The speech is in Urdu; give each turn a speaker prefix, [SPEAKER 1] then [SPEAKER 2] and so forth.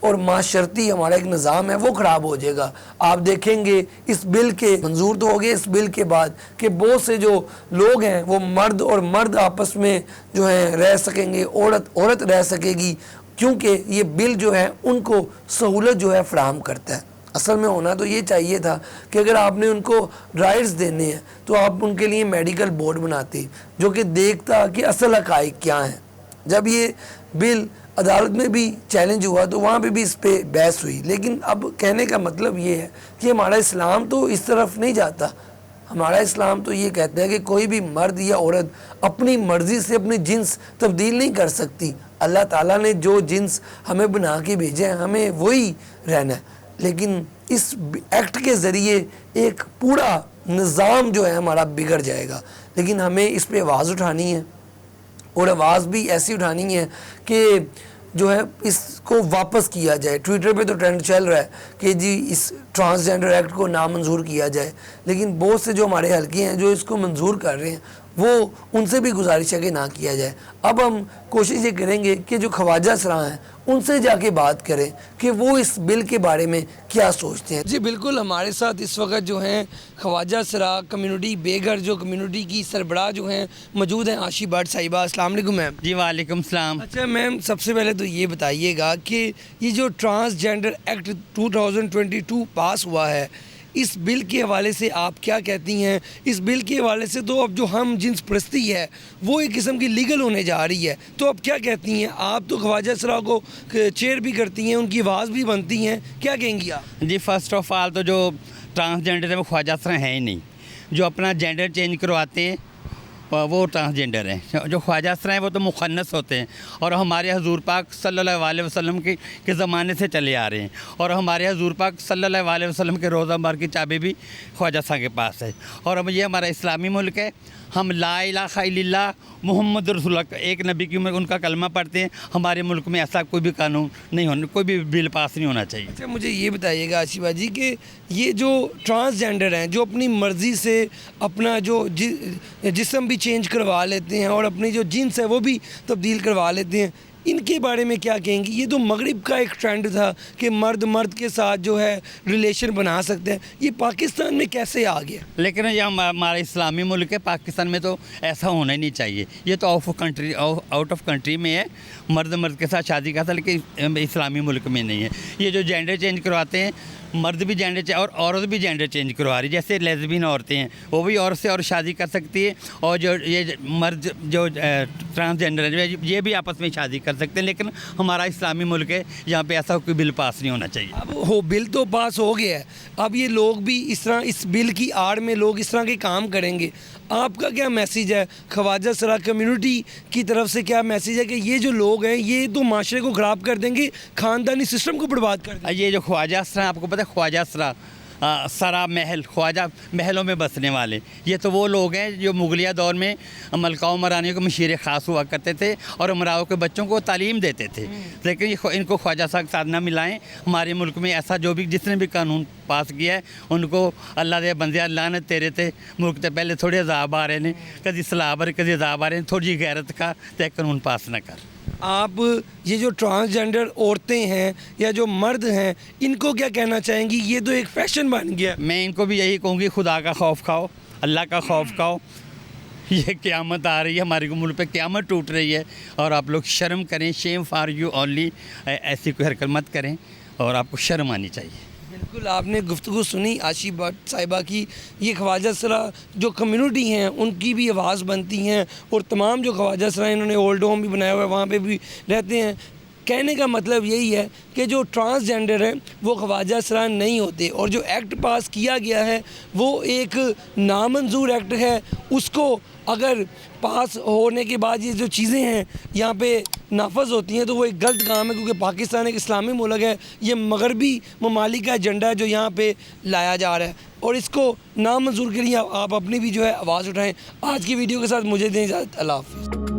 [SPEAKER 1] اور معاشرتی ہمارا ایک نظام ہے وہ خراب ہو جائے گا. آپ دیکھیں گے اس بل کے منظور تو ہو گئے اس بل کے بعد کہ بہت سے جو لوگ ہیں وہ مرد اور مرد آپس میں جو ہے رہ سکیں گے, عورت رہ سکے گی, کیونکہ یہ بل جو ہے ان کو سہولت جو ہے فراہم کرتا ہے. اصل میں ہونا تو یہ چاہیے تھا کہ اگر آپ نے ان کو رائٹس دینے ہیں تو آپ ان کے لیے میڈیکل بورڈ بناتے جو کہ دیکھتا کہ اصل حقائق کیا ہیں. جب یہ بل عدالت میں بھی چیلنج ہوا تو وہاں پہ بھی اس پہ بحث ہوئی, لیکن اب کہنے کا مطلب یہ ہے کہ ہمارا اسلام تو اس طرف نہیں جاتا. ہمارا اسلام تو یہ کہتا ہے کہ کوئی بھی مرد یا عورت اپنی مرضی سے اپنی جنس تبدیل نہیں کر سکتی. اللہ تعالیٰ نے جو جنس ہمیں بنا کے بھیجے ہیں ہمیں وہی رہنا ہے, لیکن اس ایکٹ کے ذریعے ایک پورا نظام جو ہے ہمارا بگڑ جائے گا. لیکن ہمیں اس پہ آواز اٹھانی ہے, اور آواز بھی ایسی اٹھانی ہے کہ جو ہے اس کو واپس کیا جائے. ٹویٹر پہ تو ٹرینڈ چل رہا ہے کہ جی اس ٹرانسجینڈر ایکٹ کو نامنظور کیا جائے, لیکن بہت سے جو ہمارے حلقے ہیں جو اس کو منظور کر رہے ہیں وہ ان سے بھی گزارش ہے کہ نہ کیا جائے. اب ہم کوشش یہ کریں گے کہ جو خواجہ سرا ہیں ان سے جا کے بات کریں کہ وہ اس بل کے بارے میں کیا سوچتے ہیں. جی بالکل, ہمارے ساتھ اس وقت جو ہیں خواجہ سرا کمیونٹی بیگھر جو کمیونٹی کی سربراہ جو ہیں موجود ہیں عاشی بٹ صاحبہ. السلام علیکم میم.
[SPEAKER 2] جی وعلیکم السلام.
[SPEAKER 1] اچھا میم, سب سے پہلے تو یہ بتائیے گا کہ یہ جو ٹرانسجینڈر ایکٹ 2022 پاس ہوا ہے اس بل کے حوالے سے آپ کیا کہتی ہیں؟ اس بل کے حوالے سے تو اب جو ہم جنس پرستی ہے وہ ایک قسم کی لیگل ہونے جا رہی ہے, تو اب کیا کہتی ہیں آپ؟ تو خواجہ سرا کو چیئر بھی کرتی ہیں, ان کی آواز بھی بنتی ہیں, کیا کہیں گی آپ؟
[SPEAKER 2] جی فرسٹ آف آل تو جو ٹرانسجینڈر ہے وہ خواجہ سرا ہے ہی نہیں. جو اپنا جینڈر چینج کرواتے ہیں وہ ٹرانسجینڈر ہیں. جو خواجہ سرا ہیں وہ تو مخنث ہوتے ہیں, اور ہمارے حضور پاک صلی اللہ علیہ وسلم کے زمانے سے چلے آ رہے ہیں, اور ہمارے حضور پاک صلی اللہ علیہ وسلم کے روزہ مبارک کی چابی بھی خواجہ سرا کے پاس ہے. اور اب یہ ہمارا اسلامی ملک ہے, ہم لا الہ الا اللہ محمد رسول اللہ ایک نبی کی ان کا کلمہ پڑھتے ہیں. ہمارے ملک میں ایسا کوئی بھی قانون نہیں ہونا, کوئی بھی بل پاس نہیں ہونا چاہیے.
[SPEAKER 1] اچھا مجھے یہ بتائیے گا عاشی بھائی جی کہ یہ جو ٹرانسجینڈر ہیں جو اپنی مرضی سے اپنا جو جسم بھی چینج کروا لیتے ہیں اور اپنی جو جنس ہے وہ بھی تبدیل کروا لیتے ہیں, ان کے بارے میں کیا کہیں گی؟ یہ تو مغرب کا ایک ٹرینڈ تھا کہ مرد کے ساتھ جو ہے ریلیشن بنا سکتے ہیں, یہ پاکستان میں کیسے آ گیا؟
[SPEAKER 2] لیکن یہ ہمارا اسلامی ملک ہے, پاکستان میں تو ایسا ہونا ہی نہیں چاہیے. یہ تو آؤٹ آف کنٹری میں ہے, مرد کے ساتھ شادی کا تھا, لیکن اسلامی ملک میں نہیں ہے. یہ جو جینڈر چینج کرواتے ہیں مرد بھی جینڈر اور عورت بھی جینڈر چینج کروا رہی, جیسے لیزبین عورتیں ہیں وہ بھی عورت سے اور شادی کر سکتی ہے, اور جو یہ مرد جو ٹرانسجینڈر ہے یہ بھی آپس میں شادی کر سکتے ہیں. لیکن ہمارا اسلامی ملک ہے, یہاں پہ ایسا کوئی بل پاس نہیں ہونا چاہیے.
[SPEAKER 1] اب بل تو پاس ہو گیا ہے, اب یہ لوگ بھی اس طرح اس بل کی آڑ میں لوگ اس طرح کے کام کریں گے. آپ کا کیا میسیج ہے خواجہ سرا کمیونٹی کی طرف سے؟ کیا میسیج ہے کہ یہ جو لوگ ہیں یہ تو معاشرے کو خراب کر دیں گے, خاندانی سسٹم کو برباد کر دیں گے؟
[SPEAKER 2] یہ جو خواجہ سرا, آپ کو پتہ ہے خواجہ سرا سرا محل, خواجہ محلوں میں بسنے والے, یہ تو وہ لوگ ہیں جو مغلیہ دور میں ملکہ مرانیوں کے مشیر خاص ہوا کرتے تھے اور امراؤں کے بچوں کو تعلیم دیتے تھے. لیکن ان کو خواجہ سرا کے ساتھ نہ ملائیں. ہمارے ملک میں ایسا جو بھی جس نے بھی قانون پاس کیا ہے ان کو اللہ دے بندے, اللہ نے تیرے تے ملک تے پہلے تھوڑے عذاب آ رہے ہیں, کدی سلاب آ کدی عذاب آ رہے ہیں, تھوڑی غیرت کا تے قانون پاس نہ کر.
[SPEAKER 1] آپ یہ جو ٹرانسجینڈر عورتیں ہیں یا جو مرد ہیں ان کو کیا کہنا چاہیں گی؟ یہ تو ایک فیشن بن گیا.
[SPEAKER 2] میں ان کو بھی یہی کہوں گی, خدا کا خوف کھاؤ, اللہ کا خوف کھاؤ. یہ قیامت آ رہی ہے, ہمارے ملک پہ قیامت ٹوٹ رہی ہے, اور آپ لوگ شرم کریں. شیم فار یو اونلی, ایسی کوئی حرکت مت کریں, اور آپ کو شرم آنی چاہیے.
[SPEAKER 1] بالکل, آپ نے گفتگو سنی عاشی بٹ صاحبہ کی. یہ خواجہ سرا جو کمیونٹی ہیں ان کی بھی آواز بنتی ہیں, اور تمام جو خواجہ سرا انہوں نے اولڈ ہوم بھی بنایا ہوا ہے وہاں پہ بھی رہتے ہیں. کہنے کا مطلب یہی ہے کہ جو ٹرانسجینڈر ہیں وہ خواجہ سرا نہیں ہوتے, اور جو ایکٹ پاس کیا گیا ہے وہ ایک نامنظور ایکٹ ہے. اس کو اگر پاس ہونے کے بعد یہ جو چیزیں ہیں یہاں پہ نافذ ہوتی ہیں تو وہ ایک غلط کام ہے, کیونکہ پاکستان ایک اسلامی ملک ہے. یہ مغربی ممالک کا ایجنڈا ہے جو یہاں پہ لایا جا رہا ہے, اور اس کو نامنظور کے لیے آپ اپنی بھی جو ہے آواز اٹھائیں. آج کی ویڈیو کے ساتھ مجھے دیں اجازت. اللہ حافظ.